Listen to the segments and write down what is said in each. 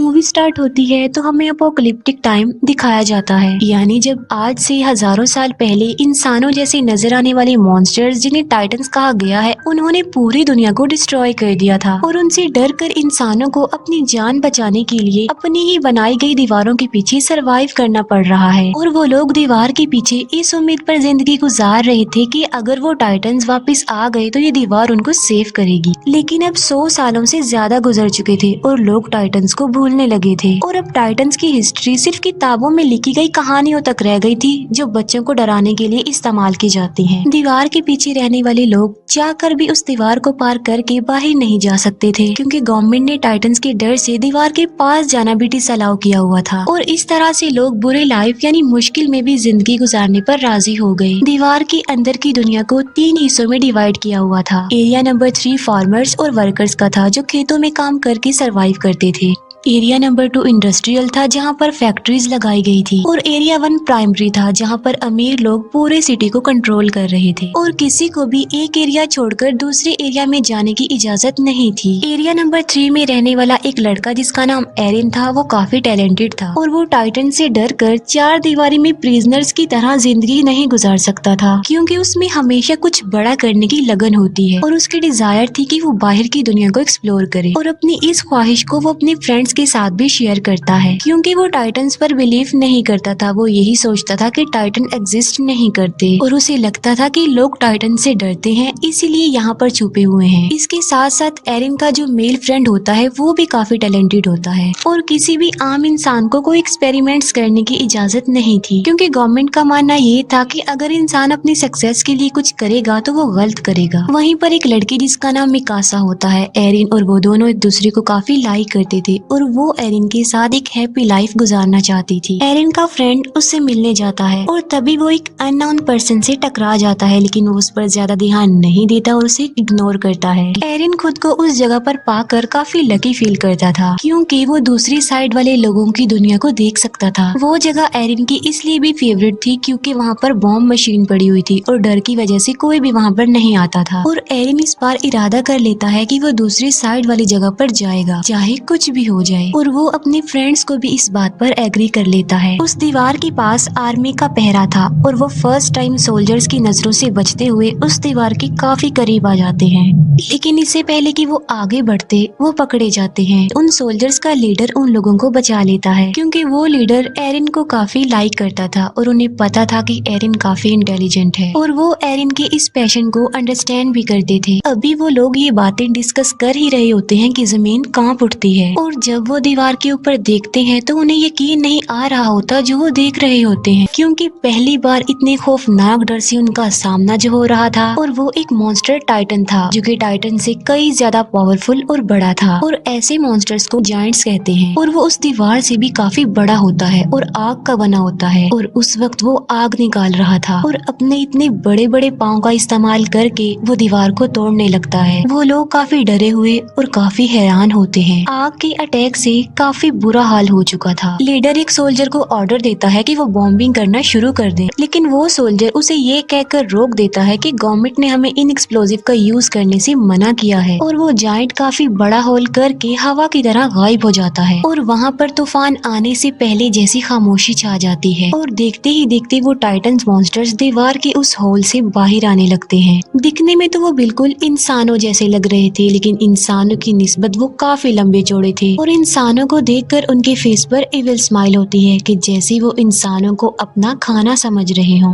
Movie start होती है तो हमें अपोकलिप्टिक टाइम दिखाया जाता है, यानी जब आज से हजारों साल पहले इंसानों जैसे नजर आने वाले मॉन्स्टर्स जिन्हें टाइटन्स कहा गया है, उन्होंने पूरी दुनिया को डिस्ट्रॉय कर दिया था और उनसे डर कर इंसानों को अपनी जान बचाने के लिए अपनी ही बनाई गई दीवारों के पीछे सरवाइव करना पड़ रहा है। और वो लोग दीवार के पीछे इस उम्मीद पर जिंदगी गुजार रहे थे कि अगर वो टाइटन्स वापस आ गए तो ये दीवार उनको सेव करेगी। लेकिन अब 100 सालों से ज्यादा गुजर चुके थे और लोग टाइटन्स को भूलने लगे थे और अब टाइटन्स की हिस्ट्री सिर्फ किताबों में लिखी गई कहानियों तक रह गई थी, जो बच्चों को डराने के लिए इस्तेमाल की जाती हैं। दीवार के पीछे रहने वाले लोग चाहकर भी उस दीवार को पार करके बाहर नहीं जा सकते थे, क्योंकि गवर्नमेंट ने टाइटन्स के डर से दीवार के पास जाना भी डिसअलाउ किया हुआ था। और इस तरह से लोग बुरे लाइफ यानी मुश्किल में भी जिंदगी गुजारने पर राजी हो गए। दीवार के अंदर की दुनिया को 3 हिस्सों में डिवाइड किया हुआ था। एरिया नंबर 3 फार्मर्स और वर्कर्स का था, जो खेतों में काम करके सरवाइव करते थे। एरिया नंबर 2 इंडस्ट्रियल था, जहाँ पर फैक्ट्रीज लगाई गई थी। और एरिया 1 प्राइमरी था, जहाँ पर अमीर लोग पूरे सिटी को कंट्रोल कर रहे थे और किसी को भी एक एरिया छोड़कर दूसरे एरिया में जाने की इजाजत नहीं थी। एरिया नंबर 3 में रहने वाला एक लड़का जिसका नाम एरिन था, वो काफी टैलेंटेड था और वो टाइटन से डर कर 4 दीवारी में प्रिजनर्स की तरह जिंदगी नहीं गुजार सकता था, क्योंकि उसमें हमेशा कुछ बड़ा करने की लगन होती है और उसकी डिजायर थी कि वो बाहर की दुनिया को एक्सप्लोर करे। और अपनी इस ख्वाहिश को वो अपने फ्रेंड्स के साथ भी शेयर करता है, क्योंकि वो टाइटन्स पर बिलीव नहीं करता था। वो यही सोचता था कि टाइटन एग्जिस्ट नहीं करते और उसे लगता था कि लोग टाइटन से डरते हैं, इसीलिए यहाँ पर छुपे हुए हैं। इसके साथ साथ एरिन का जो मेल फ्रेंड होता है वो भी काफी टैलेंटेड होता है और किसी भी आम इंसान को कोई एक्सपेरिमेंट्स करने की इजाजत नहीं थी, क्योंकि गवर्नमेंट का मानना ये था कि अगर इंसान अपनी सक्सेस के लिए कुछ करेगा तो वो गलत करेगा। वहीं पर एक लड़की जिसका नाम मिकासा होता है, एरिन और वो दोनों एक दूसरे को काफी लाइक करते थे और वो एरिन के साथ एक हैप्पी लाइफ गुजारना चाहती थी। एरिन का फ्रेंड उससे मिलने जाता है और तभी वो एक अननोन पर्सन से टकरा जाता है, लेकिन वो उस पर ज्यादा ध्यान नहीं देता और उसे इग्नोर करता है। एरिन खुद को उस जगह पर पाकर काफी लकी फील करता था, क्योंकि वो दूसरी साइड वाले लोगों की दुनिया को देख सकता था। वो जगह एरिन की इसलिए भी फेवरेट थी क्योंकि वहाँ पर बॉम्ब मशीन पड़ी हुई थी और डर की वजह से कोई भी वहाँ पर नहीं आता था। और एरिन इस बार इरादा कर लेता है कि वो दूसरी साइड वाली जगह पर जाएगा, चाहे कुछ भी हो जाए। और वो अपने फ्रेंड्स को भी इस बात पर एग्री कर लेता है। उस दीवार के पास आर्मी का पहरा था और वो फर्स्ट टाइम सोल्जर्स की नजरों से बचते हुए उस दीवार के काफी करीब आ जाते हैं, लेकिन इससे पहले कि वो आगे बढ़ते वो पकड़े जाते हैं। उन सोल्जर्स का लीडर उन लोगों को बचा लेता है, क्योंकि वो लीडर एरिन को काफी लाइक करता था और उन्हें पता था कि एरिन काफी इंटेलिजेंट है और वो एरिन के इस पैशन को अंडरस्टैंड भी करते थे। अभी वो लोग ये बातें डिस्कस कर ही रहे होते हैं कि जमीन कांप उठती है और जब वो दीवार के ऊपर देखते हैं तो उन्हें यकीन नहीं आ रहा होता जो वो देख रहे होते हैं, क्योंकि पहली बार इतने खौफनाक डर से उनका सामना जो हो रहा था और वो एक मॉन्स्टर टाइटन था, जो कि टाइटन से कई ज्यादा पावरफुल और बड़ा था। और ऐसे मॉन्स्टर्स को जायंट्स कहते हैं और वो उस दीवार से भी काफी बड़ा होता है और आग का बना होता है। और उस वक्त वो आग निकाल रहा था और अपने इतने बड़े बड़े पाँव का इस्तेमाल करके वो दीवार को तोड़ने लगता है। वो लोग काफी डरे हुए और काफी हैरान होते हैं। आग के अटैक से काफी बुरा हाल हो चुका था। लीडर एक सोल्जर को ऑर्डर देता है कि वो बॉम्बिंग करना शुरू कर दे, लेकिन वो सोल्जर उसे ये कहकर रोक देता है कि गवर्नमेंट ने हमें इन एक्सप्लोजिव का यूज करने से मना किया है। और वो जायंट काफी बड़ा होल करके हवा की तरह गायब हो जाता है और वहाँ पर तूफान आने से पहले जैसी खामोशी छा जाती है और देखते ही देखते वो टाइटन्स मॉन्स्टर्स दीवार के उस होल से बाहर आने लगते हैं। दिखने में तो वो बिल्कुल इंसानों जैसे लग रहे थे, लेकिन इंसानों की निस्बत वो काफी लंबे चौड़े थे और इंसानों को देखकर उनके फेस पर इविल स्माइल होती है कि जैसे वो इंसानों को अपना खाना समझ रहे हों।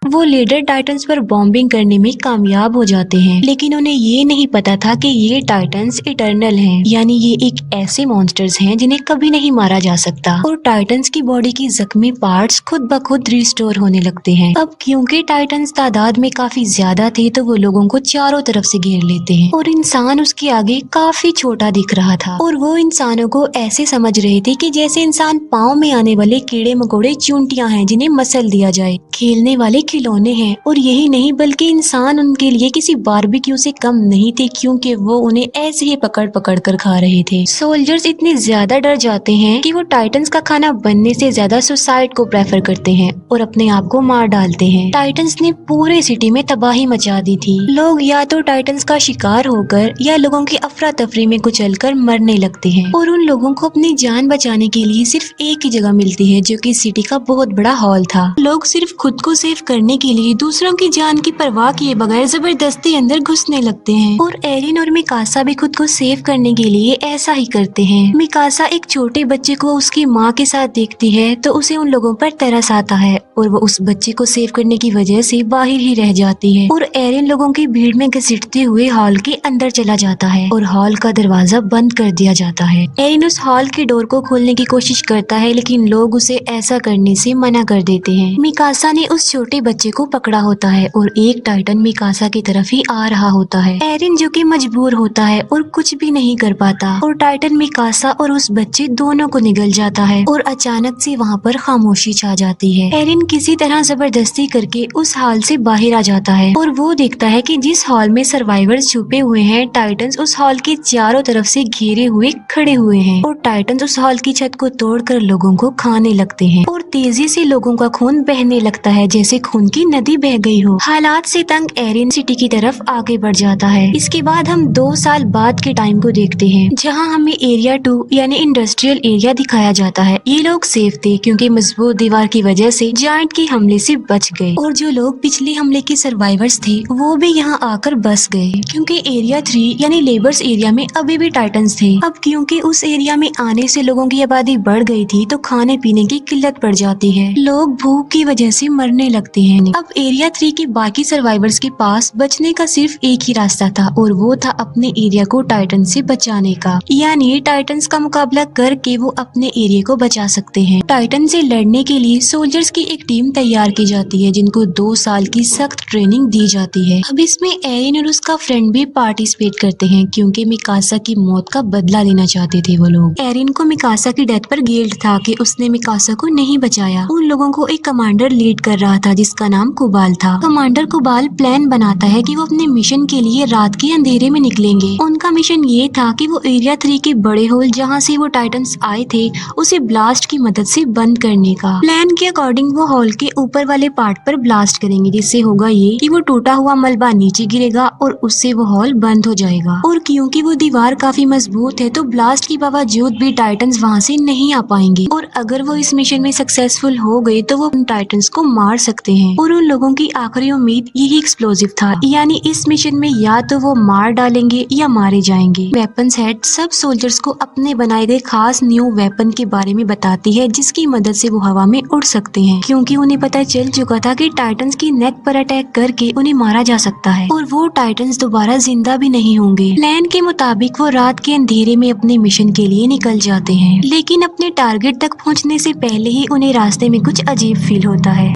वो लीडर टाइटन्स पर बॉम्बिंग करने में कामयाब हो जाते हैं, लेकिन उन्हें ये नहीं पता था कि ये टाइटन्स इटर्नल हैं, यानी ये एक ऐसे मॉन्स्टर्स हैं जिन्हें कभी नहीं मारा जा सकता। और टाइटन्स की बॉडी की जख्मी पार्ट्स खुद ब खुद रिस्टोर होने लगते हैं। अब क्योंकि टाइटन्स तादाद में काफी ज्यादा थे तो वो लोगों को चारों तरफ से घेर लेते हैं और इंसान उसके आगे काफी छोटा दिख रहा था। और वो इंसानों को ऐसे समझ रहे थे कि जैसे इंसान पाँव में आने वाले कीड़े मकोड़े चूंटियां हैं जिन्हें मसल दिया जाए, खेलने वाले खिलौने हैं और यही नहीं बल्कि इंसान उनके लिए किसी बारबेक्यू से कम नहीं थे, क्योंकि वो उन्हें ऐसे ही पकड़ पकड़ कर खा रहे थे। सोल्जर्स इतने ज्यादा डर जाते हैं कि वो टाइटन्स का खाना बनने से ज्यादा सुसाइड को प्रेफर करते हैं और अपने आप को मार डालते हैं। टाइटन्स ने पूरे सिटी में तबाही मचा दी थी। लोग या तो टाइटन्स का शिकार होकर या लोगों की अफरा तफरी में कुचलकर मरने लगते हैं और उन लोगों को अपनी जान बचाने के लिए सिर्फ एक ही जगह मिलती है, जो कि सिटी का बहुत बड़ा हॉल था। लोग सिर्फ खुद को सेव करने के लिए दूसरों की जान की परवाह किए बगैर जबरदस्ती अंदर घुसने लगते हैं और एरिन और मिकासा भी खुद को सेव करने के लिए ऐसा ही करते हैं। मिकासा एक छोटे बच्चे को उसकी माँ के साथ देखती है तो उसे उन लोगों पर तरस आता है और वो उस बच्चे को सेव करने की वजह से बाहर ही रह जाती है और एरिन लोगों की भीड़ में घसीटते हुए हॉल के अंदर चला जाता है और हॉल का दरवाजा बंद कर दिया जाता है। एरिन उस हॉल के डोर को खोलने की कोशिश करता है, लेकिन लोग उसे ऐसा करने से मना कर देते हैं। मिकासा ने उस छोटे बच्चे को पकड़ा होता है और एक टाइटन मिकासा की तरफ ही आ रहा होता है। एरिन जो कि मजबूर होता है और कुछ भी नहीं कर पाता और टाइटन मिकासा और उस बच्चे दोनों को निगल जाता है और अचानक से वहाँ पर खामोशी छा जाती है। एरिन किसी तरह जबरदस्ती करके उस हॉल से बाहर आ जाता है और वो देखता है कि जिस हॉल में सर्वाइवर्स छुपे हुए हैं, टाइटन्स उस हॉल के चारों तरफ से घेरे हुए खड़े हुए हैं और टाइटन्स उस हॉल की छत को तोड़कर लोगों को खाने लगते हैं और तेजी से लोगों का खून बहने लगता है जैसे खून की नदी बह गई हो। हालात से तंग एरिन सिटी की तरफ आगे बढ़ जाता है। इसके बाद हम 2 साल बाद के टाइम को देखते हैं, जहाँ हमें एरिया 2 यानी इंडस्ट्रियल एरिया दिखाया जाता है। ये लोग सेफ थे क्योंकि मजबूत दीवार की वजह से जायंट के हमले से बच गए और जो लोग पिछले हमले के सर्वाइवर्स थे वो भी यहाँ आकर बस गए, क्योंकि एरिया 3 यानी लेबर्स एरिया में अभी भी टाइटन्स थे। अब क्योंकि उस एरिया में आने से लोगों की आबादी बढ़ गई थी तो खाने पीने की किल्लत पड़ जाती है, लोग भूख की वजह से मरने लगते हैं। अब एरिया 3 के बाकी सर्वाइवर्स के पास बचने का सिर्फ एक ही रास्ता था और वो था अपने एरिया को टाइटन से बचाने का, यानी टाइटन्स का मुकाबला करके वो अपने एरिया को बचा सकते हैं। टाइटन से लड़ने के लिए सोल्जर्स की एक टीम तैयार की जाती है जिनको 2 साल की सख्त ट्रेनिंग दी जाती है। अब इसमें एरिन और उसका फ्रेंड भी पार्टिसिपेट करते हैं क्योंकि मिकासा की मौत का बदला लेना चाहते थे वो लोग। एरिन को मिकासा की डेथ पर गिल्ट था कि उसने मिकासा को नहीं बचाया। उन लोगों को एक कमांडर लीड कर रहा था जिसका नाम कुबाल था। कमांडर कुबाल प्लान बनाता है कि वो अपने मिशन के लिए रात के अंधेरे में निकलेंगे। उनका मिशन ये था कि वो एरिया 3 के बड़े होल जहाँ से वो टाइटन्स आए थे उसे ब्लास्ट की मदद से बंद करने का। प्लान के अकॉर्डिंग वो हॉल के ऊपर वाले पार्ट पर ब्लास्ट करेंगे, जिससे होगा ये कि वो टूटा हुआ मलबा नीचे गिरेगा और उससे वो हॉल बंद हो जाएगा। और क्योंकि वो दीवार काफी मजबूत है तो ब्लास्ट के बावजूद भी टाइटन्स वहाँ से नहीं आ पाएंगे और अगर वो इस मिशन में सक्सेसफुल हो गए तो वो उन टाइटन्स को मार सकते हैं। और उन लोगों की आखिरी उम्मीद यही एक्सप्लोजिव था, यानी इस मिशन में या तो वो मार डालेंगे या मारे जाएंगे। वेपन्स हेड सब सोल्जर्स को अपने बनाए गए खास न्यू वेपन के बारे में बताती है जिसकी मदद से वो हवा में उड़ सकते हैं, क्योंकि उन्हें पता चल चुका था कि टाइटन्स की नेक पर अटैक करके उन्हें मारा जा सकता है और वो टाइटन्स दोबारा जिंदा भी नहीं होंगे। प्लान के मुताबिक वो रात के अंधेरे में अपने मिशन के लिए निकल जाते हैं, लेकिन अपने टारगेट तक पहुंचने से पहले ही उन्हें रास्ते में कुछ अजीब फील होता है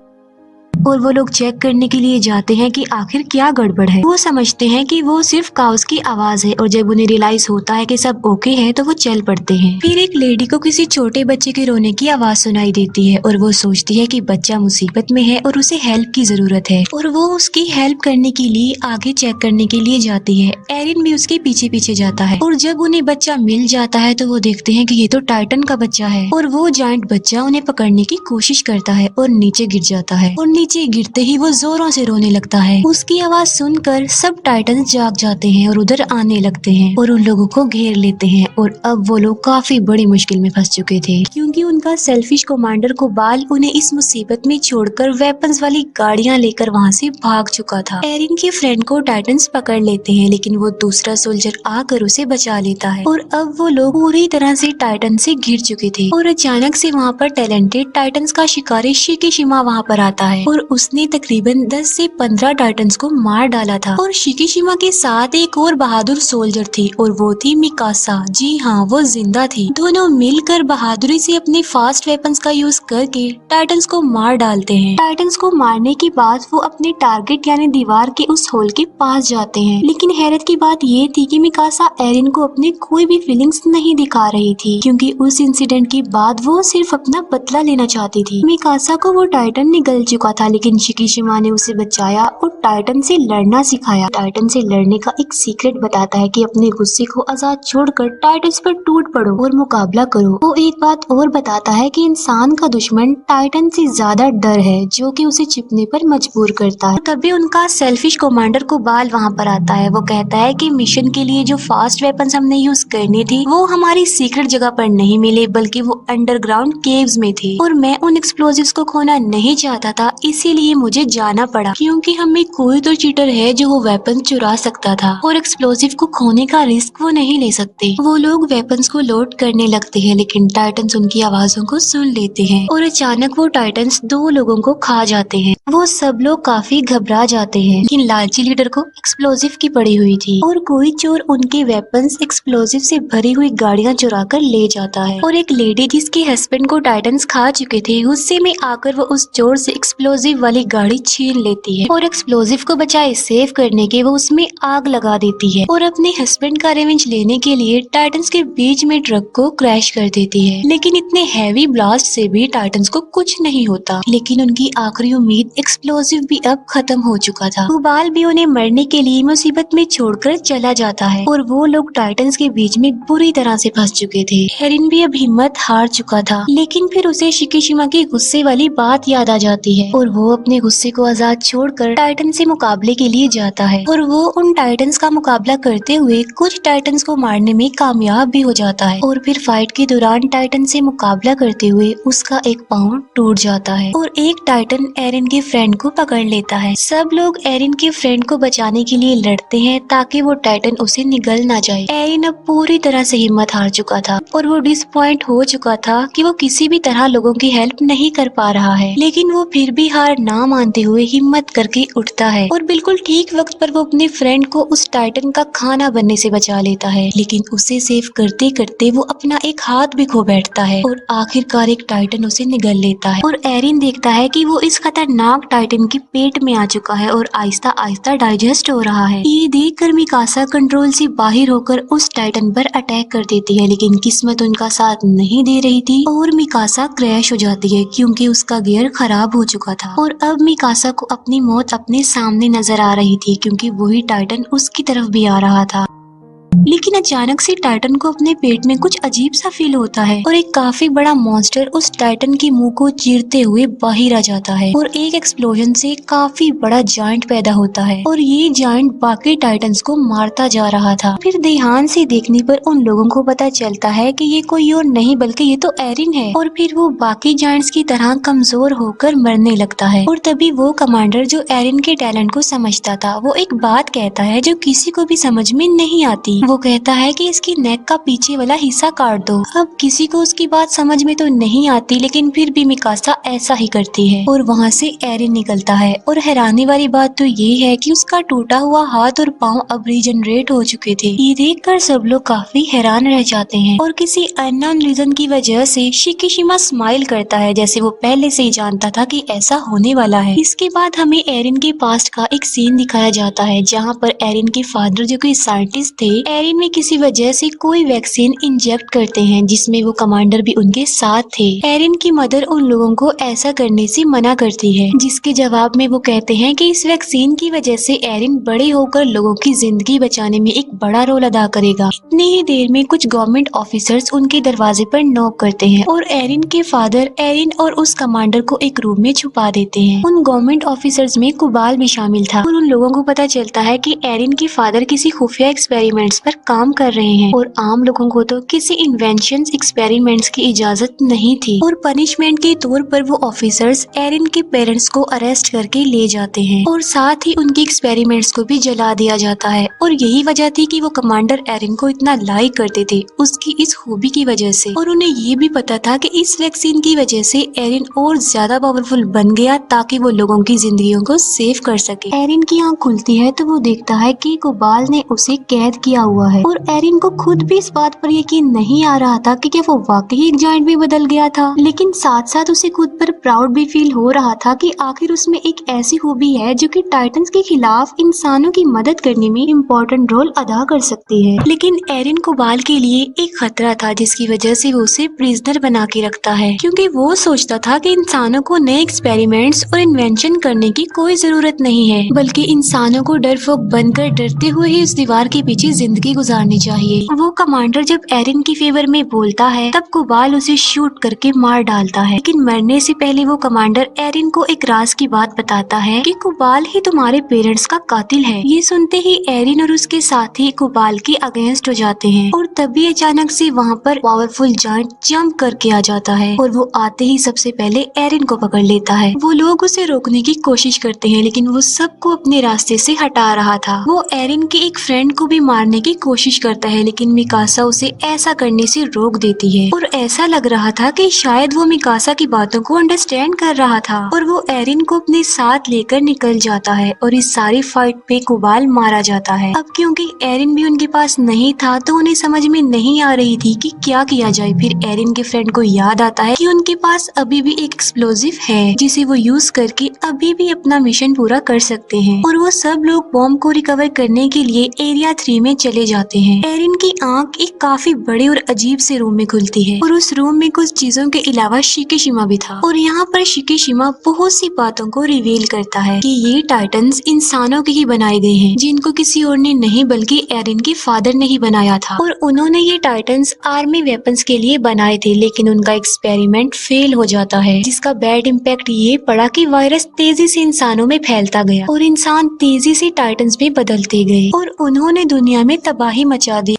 और वो लोग चेक करने के लिए जाते हैं कि आखिर क्या गड़बड़ है। वो समझते हैं कि वो सिर्फ काउस की आवाज है और जब उन्हें रियलाइज होता है कि सब ओके है तो वो चल पड़ते हैं। फिर एक लेडी को किसी छोटे बच्चे के रोने की आवाज सुनाई देती है और वो सोचती है कि बच्चा मुसीबत में है और उसे हेल्प की जरूरत है और वो उसकी हेल्प करने के लिए आगे चेक करने के लिए जाती है। एरिन भी उसके पीछे पीछे जाता है और जब उन्हें बच्चा मिल जाता है तो वो देखते हैं कि ये तो टाइटन का बच्चा है और वो जायंट बच्चा उन्हें पकड़ने की कोशिश करता है और नीचे गिर जाता है और नीचे गिरते ही वो जोरों से रोने लगता है। उसकी आवाज सुनकर सब टाइटन्स जाग जाते हैं और उधर आने लगते हैं और उन लोगों को घेर लेते हैं और अब वो लोग काफी बड़ी मुश्किल में फंस चुके थे क्योंकि उनका सेल्फिश कमांडर कुबाल उन्हें इस मुसीबत में छोड़कर वेपन्स वाली गाड़ियां लेकर वहाँ से भाग चुका था। एरिन के फ्रेंड को टाइटन्स पकड़ लेते हैं लेकिन वो दूसरा सोल्जर आकर उसे बचा लेता है और अब वो लोग पूरी तरह से टाइटन से घिर चुके थे और अचानक से वहाँ पर टैलेंटेड टाइटन्स का शिकारी शिकीशिमा वहाँ पर आता है और उसने तकरीबन 10 से 15 टाइटन्स को मार डाला था और शिकीशिमा के साथ एक और बहादुर सोल्जर थी और वो थी मिकासा। जी हाँ, वो जिंदा थी। दोनों मिलकर बहादुरी से अपने फास्ट वेपन्स का यूज करके टाइटन्स को मार डालते हैं। टाइटन्स को मारने के बाद वो अपने टारगेट यानी दीवार के उस होल के पास जाते हैं, लेकिन हैरत की बात ये थी कि मिकासा एरिन को अपने कोई भी फीलिंग्स नहीं दिखा रही थी क्योंकि उस इंसिडेंट के बाद वो सिर्फ अपना बदला लेना चाहती थी। मिकासा को वो टाइटन निगल चुका था लेकिन शिकीशिमा ने उसे बचाया और टाइटन से लड़ना सिखाया। टाइटन से लड़ने का एक सीक्रेट बताता है कि अपने गुस्से को आजाद छोड़कर टाइटन्स पर टूट पड़ो और मुकाबला करो। वो एक बात और बताता है कि इंसान का दुश्मन टाइटन से ज्यादा डर है, जो कि उसे छिपने पर मजबूर करता है। तभी उनका सेल्फिश कमांडर कुबाल वहाँ पर आता है। वो कहता है कि मिशन के लिए जो फास्ट वेपन्स हमने यूज करनी थी वो हमारी सीक्रेट जगह पर नहीं मिले, बल्कि वो अंडरग्राउंड केव्स में थे और मैं उन एक्सप्लोजिव्स को खोना नहीं चाहता था, इसीलिए मुझे जाना पड़ा, क्योंकि हम में कोई तो चीटर है जो वो वेपन चुरा सकता था और एक्सप्लोजिव को खोने का रिस्क वो नहीं ले सकते। वो लोग वेपन्स को लोड करने लगते हैं, लेकिन टाइटन्स उनकी आवाजों को सुन लेते हैं और अचानक वो टाइटन्स 2 लोगों को खा जाते हैं। वो सब लोग काफी घबरा जाते हैं, लेकिन लालची लीडर को एक्सप्लोजिव की पड़ी हुई थी और कोई चोर उनके वेपन्स एक्सप्लोजिव से भरी हुई गाड़ियां चुरा कर ले जाता है। और एक लेडी जिसके हस्बैंड को टाइटन्स खा चुके थे, गुस्से में आकर वो उस चोर से एक्सप्लोजिव वाली गाड़ी छीन लेती है और एक्सप्लोजिव को बचाए सेव करने के वो उसमें आग लगा देती है और अपने हस्बैंड का रिवेंज लेने के लिए टाइटन्स के बीच में ट्रक को क्रैश कर देती है। लेकिन इतने हैवी ब्लास्ट से भी टाइटन्स को कुछ नहीं होता, लेकिन उनकी आखिरी उम्मीद एक्सप्लोजिव भी अब खत्म हो चुका था। कुबाल भी उन्हें मरने के लिए मुसीबत में छोड़कर चला जाता है और वो लोग टाइटन्स के बीच में बुरी तरह से फंस चुके थे। एरिन भी अब हिम्मत हार चुका था, लेकिन फिर उसे शिकीशिमा की गुस्से वाली बात याद आ जाती है और वो अपने गुस्से को आजाद छोड़कर टाइटन से मुकाबले के लिए जाता है और वो उन टाइटन्स का मुकाबला करते हुए कुछ टाइटन्स को मारने में कामयाब भी हो जाता है। और फिर फाइट के दौरान टाइटन से मुकाबला करते हुए उसका एक पाँव टूट जाता है और एक टाइटन एरिन के फ्रेंड को पकड़ लेता है। सब लोग एरिन के फ्रेंड को बचाने के लिए लड़ते हैं ताकि वो टाइटन उसे निगल ना जाए। एरिन अब पूरी तरह से हिम्मत हार चुका था और वो डिसअपॉइंट हो चुका था कि वो किसी भी तरह लोगों की हेल्प नहीं कर पा रहा है, लेकिन वो फिर भी हार ना मानते हुए हिम्मत करके उठता है और बिल्कुल ठीक वक्त पर वो अपने फ्रेंड को उस टाइटन का खाना बनने से बचा लेता है। लेकिन उसे सेव करते करते वो अपना एक हाथ भी खो बैठता है और आखिरकार एक टाइटन उसे निगल लेता है और एरिन देखता है कि वो इस खतरनाक टाइटन के पेट में आ चुका है और आहिस्ता आहिस्ता डाइजेस्ट हो रहा है। ये देखकर मिकासा कंट्रोल से बाहर होकर उस टाइटन पर अटैक कर देती है, लेकिन किस्मत उनका साथ नहीं दे रही थी और मिकासा क्रैश हो जाती है क्योंकि उसका गियर खराब हो चुका था। और अब मिकासा को अपनी मौत अपने सामने नजर आ रही थी क्योंकि वही टाइटन उसकी तरफ भी आ रहा था। लेकिन अचानक से टाइटन को अपने पेट में कुछ अजीब सा फील होता है और एक काफी बड़ा मॉन्स्टर उस टाइटन के मुंह को चीरते हुए बाहर आ जाता है और एक एक्सप्लोजन से काफी बड़ा जायंट पैदा होता है और ये जायंट बाकी टाइटन्स को मारता जा रहा था। फिर ध्यान से देखने पर उन लोगों को पता चलता है कि ये कोई और नहीं बल्कि ये तो एरिन है और फिर वो बाकी जायंट्स की तरह कमजोर होकर मरने लगता है। और तभी वो कमांडर जो एरिन के टैलेंट को समझता था वो एक बात कहता है जो किसी को भी समझ में नहीं आती। वो कहता है कि इसकी नेक का पीछे वाला हिस्सा काट दो। अब किसी को उसकी बात समझ में तो नहीं आती, लेकिन फिर भी मिकासा ऐसा ही करती है और वहाँ से एरिन निकलता है। और हैरानी वाली बात तो ये है कि उसका टूटा हुआ हाथ और पाँव अब रीजनरेट हो चुके थे। ये देखकर सब लोग काफी हैरान रह जाते हैं और किसी अननोन रीजन की वजह से शिकीशिमा स्माइल करता है, जैसे वो पहले से ही जानता था कि ऐसा होने वाला है। इसके बाद हमें एरिन के पास्ट का एक सीन दिखाया जाता है जहाँ पर एरिन के फादर जो कि साइंटिस्ट थे, एरिन में किसी वजह से कोई वैक्सीन इंजेक्ट करते हैं जिसमें वो कमांडर भी उनके साथ थे। एरिन की मदर उन लोगों को ऐसा करने से मना करती है, जिसके जवाब में वो कहते हैं कि इस वैक्सीन की वजह से एरिन बड़े होकर लोगों की जिंदगी बचाने में एक बड़ा रोल अदा करेगा। इतनी ही देर में कुछ गवर्नमेंट ऑफिसर्स उनके दरवाजे पर नॉक करते हैं और एरिन के फादर एरिन और उस कमांडर को एक रूम में छुपा देते हैं। उन गवर्नमेंट ऑफिसर्स में कुबाल भी शामिल था और उन लोगों को पता चलता है कि एरिन के फादर किसी खुफिया एक्सपेरिमेंट्स पर काम कर रहे हैं और आम लोगों को तो किसी इन्वेंशन एक्सपेरिमेंट्स की इजाजत नहीं थी। और पनिशमेंट के तौर पर वो ऑफिसर्स एरिन के पेरेंट्स को अरेस्ट करके ले जाते हैं और साथ ही उनकी एक्सपेरिमेंट्स को भी जला दिया जाता है। और यही वजह थी कि वो कमांडर एरिन को इतना लाइक करते थे उसकी इस खूबी की वजह से। और उन्हें ये भी पता था कि इस वैक्सीन की वजह से एरिन और ज्यादा पावरफुल बन गया ताकि वो लोगों की जिंदगियों को सेव कर सके। एरिन की आंख खुलती है तो वो देखता है कि कुबाल ने उसे कैद किया हुआ है और एरिन को खुद भी इस बात पर यकीन नहीं आ रहा था कि क्या वो वाकई एक जायंट में बदल गया था। लेकिन साथ साथ उसे खुद पर प्राउड भी फील हो रहा था कि आखिर उसमें एक ऐसी खूबी है जो कि टाइटंस के खिलाफ इंसानों की मदद करने में इम्पोर्टेंट रोल अदा कर सकती है। लेकिन एरिन कोबाल के लिए एक खतरा था जिसकी वजह से वो उसे प्रिजनर बना के रखता है, क्योंकि वो सोचता था कि इंसानों को नए एक्सपेरिमेंट्स और इन्वेंशन करने की कोई जरूरत नहीं है, बल्कि इंसानों को डरपोक बनकर डरते हुए ही उस दीवार के पीछे जिंदगी गुजारनी चाहिए। वो कमांडर जब एरिन की फेवर में बोलता है तब कोबाल उसे शूट करके मार डालता है, लेकिन मरने से पहले वो कमांडर एरिन को एक राज की बात बताता है कि कोबाल ही तुम्हारे पेरेंट्स का कातिल है। ये सुनते ही एरिन और उसके साथी कोबाल के अगेंस्ट हो जाते हैं और तभी अचानक से वहाँ पर पावरफुल जायंट जंप करके आ जाता है और वो आते ही सबसे पहले एरिन को पकड़ लेता है। वो लोग उसे रोकने की कोशिश करते हैं लेकिन वो सबको अपने रास्ते से हटा रहा था। वो एरिन के एक फ्रेंड को भी मारने की कोशिश करता है लेकिन मिकासा उसे ऐसा करने से रोक देती है और ऐसा लग रहा था कि शायद वो मिकासा की बातों को अंडरस्टैंड कर रहा था और वो एरिन को अपने साथ लेकर निकल जाता है और इस सारी फाइट पे कोबाल मारा जाता है। अब क्योंकि एरिन भी उनके पास नहीं था तो उन्हें समझ में नहीं आ रही थी कि क्या किया जाए। फिर एरिन के फ्रेंड को याद आता है कि उनके पास अभी भी एक एक्सप्लोजिव है जिसे वो यूज करके अभी भी अपना मिशन पूरा कर सकते हैं और वो सब लोग बॉम्ब को रिकवर करने के लिए एरिया 3 में चले जाते हैं। एरिन की आंख एक काफी बड़े और अजीब से रूम में खुलती है और उस रूम में कुछ चीजों के अलावा शिकिशिमा भी था और यहाँ पर शिकिशिमा बहुत सी बातों को रिवील करता है कि ये टाइटन्स इंसानों के ही बनाए गए हैं जिनको किसी और ने नहीं बल्कि एरिन के फादर ने ही बनाया था और उन्होंने ये टाइटन्स आर्मी वेपन्स के लिए बनाए थे, लेकिन उनका एक्सपेरिमेंट फेल हो जाता है जिसका बैड इम्पैक्ट ये पड़ा कि वायरस तेजी से इंसानों में फैलता गया और इंसान तेजी से टाइटन्स में बदलते गए और उन्होंने दुनिया में तबाही मचा दी।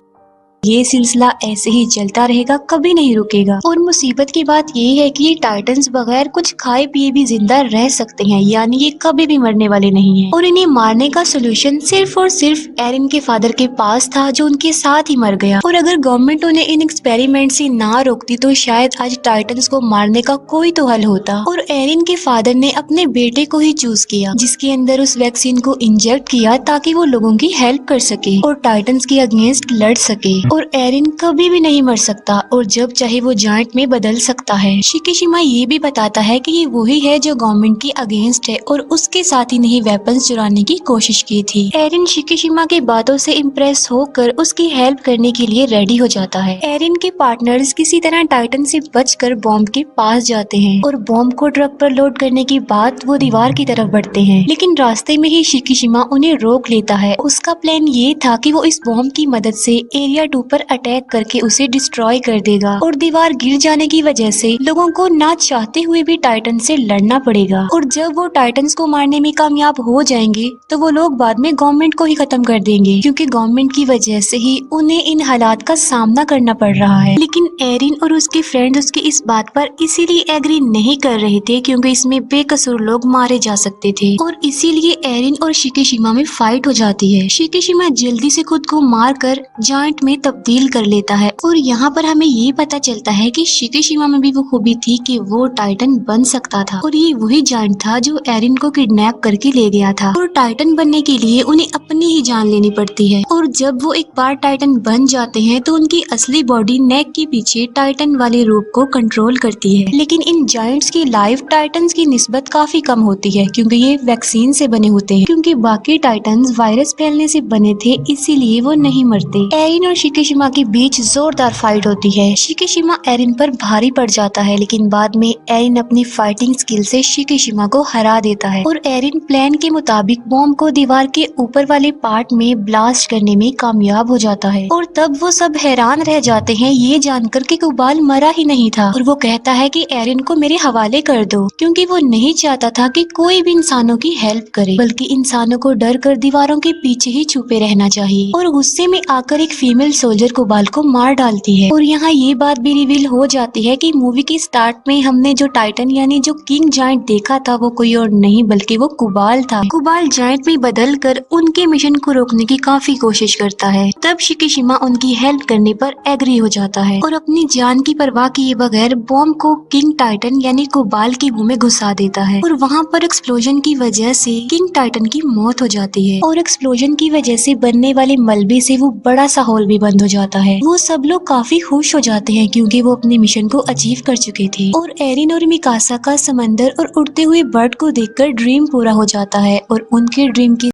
ये सिलसिला ऐसे ही चलता रहेगा, कभी नहीं रुकेगा। और मुसीबत की बात ये है कि ये टाइटन्स बगैर कुछ खाए पिए भी जिंदा रह सकते हैं, यानी ये कभी भी मरने वाले नहीं हैं। और इन्हें मारने का सोल्यूशन सिर्फ और सिर्फ एरिन के फादर के पास था जो उनके साथ ही मर गया। और अगर गवर्नमेंट उन्हें इन एक्सपेरिमेंट से ना रोकती तो शायद आज टाइटन्स को मारने का कोई तो हल होता। और एरिन के फादर ने अपने बेटे को ही चूज किया जिसके अंदर उस वैक्सीन को इंजेक्ट किया ताकि वो लोगों की हेल्प कर सके और टाइटन्स के अगेंस्ट लड़ सके। और एरिन कभी भी नहीं मर सकता और जब चाहे वो जायंट में बदल सकता है। शिकिशिमा ये भी बताता है कि ये वही है जो गवर्नमेंट के अगेंस्ट है और उसके साथ ही नहीं वेपन्स चुराने की कोशिश की थी। एरिन शिकिशिमा की बातों से इम्प्रेस होकर उसकी हेल्प करने के लिए रेडी हो जाता है। एरिन के पार्टनर्स किसी तरह टाइटन से बचकर बॉम्ब के पास जाते हैं और बॉम्ब को ट्रक पर लोड करने के बाद वो दीवार की तरफ बढ़ते हैं, लेकिन रास्ते में ही शिकिशिमा उन्हें रोक लेता है। उसका प्लान ये था कि वो इस बॉम्ब की मदद से एरिया 2 पर अटैक करके उसे डिस्ट्रॉय कर देगा और दीवार गिर जाने की वजह से लोगों को ना चाहते हुए भी टाइटन से लड़ना पड़ेगा। और जब वो टाइटन्स को मारने में कामयाब हो जाएंगे तो वो लोग बाद में गवर्नमेंट को ही खत्म कर देंगे, क्योंकि गवर्नमेंट की वजह से ही उन्हें इन हालात का सामना करना पड़ रहा है। लेकिन एरिन और उसके फ्रेंड्स उसकी इस बात पर इसीलिए एग्री नहीं कर रहे थे क्योंकि इसमें बेकसूर लोग मारे जा सकते थे और इसीलिए एरिन और शिकिशिमा में फाइट हो जाती है। शिकिशिमा जल्दी से खुद को मार कर जायंट में तब्दील कर लेता है और यहाँ पर हमें ये पता चलता है कि शिकिशिमा में भी वो खूबी थी कि वो टाइटन बन सकता था और ये वही जायंट था जो एरिन को किडनैप करके ले गया था। और टाइटन बनने के लिए उन्हें अपनी ही जान लेनी पड़ती है और जब वो एक बार टाइटन बन जाते हैं तो उनकी असली बॉडी नेक के पीछे टाइटन वाले रूप को कंट्रोल करती है। लेकिन इन जायंट्स की लाइफ टाइटन्स की निस्बत काफी कम होती है क्योंकि ये वैक्सीन से बने होते हैं, क्योंकि बाकी टाइटन्स वायरस फैलने से बने थे इसीलिए वो नहीं मरते। एरिन और शिकिशिमा के बीच जोरदार फाइट होती है। शिकिशिमा एरिन पर भारी पड़ जाता है लेकिन बाद में एरिन अपनी फाइटिंग स्किल से शिकिशिमा को हरा देता है और एरिन प्लान के मुताबिक बॉम्ब को दीवार के ऊपर वाले पार्ट में ब्लास्ट करने में कामयाब हो जाता है। और तब वो सब हैरान रह जाते हैं ये जानकर कि कोबाल मरा ही नहीं था और वो कहता है कि एरिन को मेरे हवाले कर दो, क्योंकि वो नहीं चाहता था कि कोई भी इंसानों की हेल्प करे, बल्कि इंसानों को डर कर दीवारों के पीछे ही छुपे रहना चाहिए। और गुस्से में आकर एक फीमेल सोल्जर कुबाल को मार डालती है। और यहाँ ये बात भी रिवील हो जाती है कि मूवी के स्टार्ट में हमने जो टाइटन यानी जो किंग जायंट देखा था वो कोई और नहीं बल्कि वो कुबाल था। कुबाल जायंट में बदल कर उनके मिशन को रोकने की काफी कोशिश करता है। तब शिकिशिमा उनकी हेल्प करने पर एग्री हो जाता है और अपनी जान की परवाह किए बगैर बॉम्ब को किंग टाइटन यानी कुबाल की मुंह में घुसा देता है और वहाँ पर एक्सप्लोजन की वजह से किंग टाइटन की मौत हो जाती है और एक्सप्लोजन की वजह से बनने वाले मलबे से वो बड़ा सा होल भी बंद हो जाता है। वो सब लोग काफी खुश हो जाते हैं क्योंकि वो अपने मिशन को अचीव कर चुके थे और एरिन और मिकासा का समंदर और उड़ते हुए बर्ड को देखकर ड्रीम पूरा हो जाता है और उनके ड्रीम की